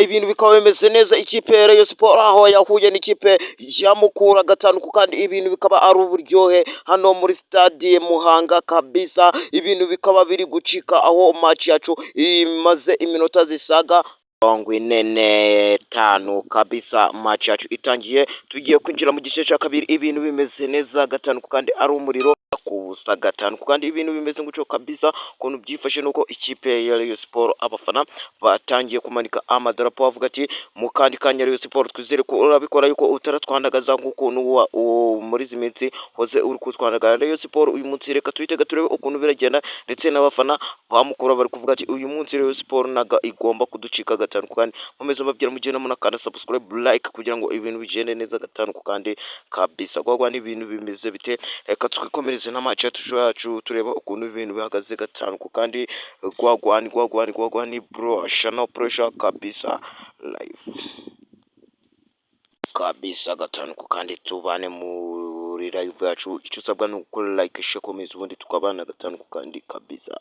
ibintu bikaba bimeze neza, ikipe ya Rayon Sports aho yahuye n'ikipe ya Mukura gatanu kandi ibintu bikaba ari uburyohe hano muri stade Muhanga kabisa, ibintu bikaba biri gucika aho match yacu imaze iminota zisaga 45 kabisa, match yacu itangiye tugiye kwinjira mu gice cya kabiri, ibintu bimeze neza gatanu kandi ari umuriro kubusa gatanu kandi ibintu bimeze nguco kabisa. Ukuntu byifashe nuko ikipe ya Rayon Sports abafana batangiye kumanika amadarapo bavuga ati mu kandi kanya Rayon Sports twizere ko urabikora yuko utaratwandagaza nk'ukuntu muri izi minsi hoze uri kutwandagaza. Rayon Sports uyu munsi reka twitega turebe ukuntu biragenda, ndetse n'abafana bamukura bari kuvuga ati uyu munsi Rayon Sports naga igomba kuducika gatanu kandi nkomeza mbabwira mugenda munakanda subscribe like kugira ngo ibintu bigende neza gatanu kandi kabisa. Gwagwa ni ibintu bimeze bite, reka twikomereze na match yacu tureba ukuntu ibintu bihagaze gatanu kandi gwagwa ni bro no pressure kabisa live kabisa gatanu kandi tubane muri live yacu. Icyo usabwa ni uko like share comment ubundi tukabana gatanu kandi kabisa.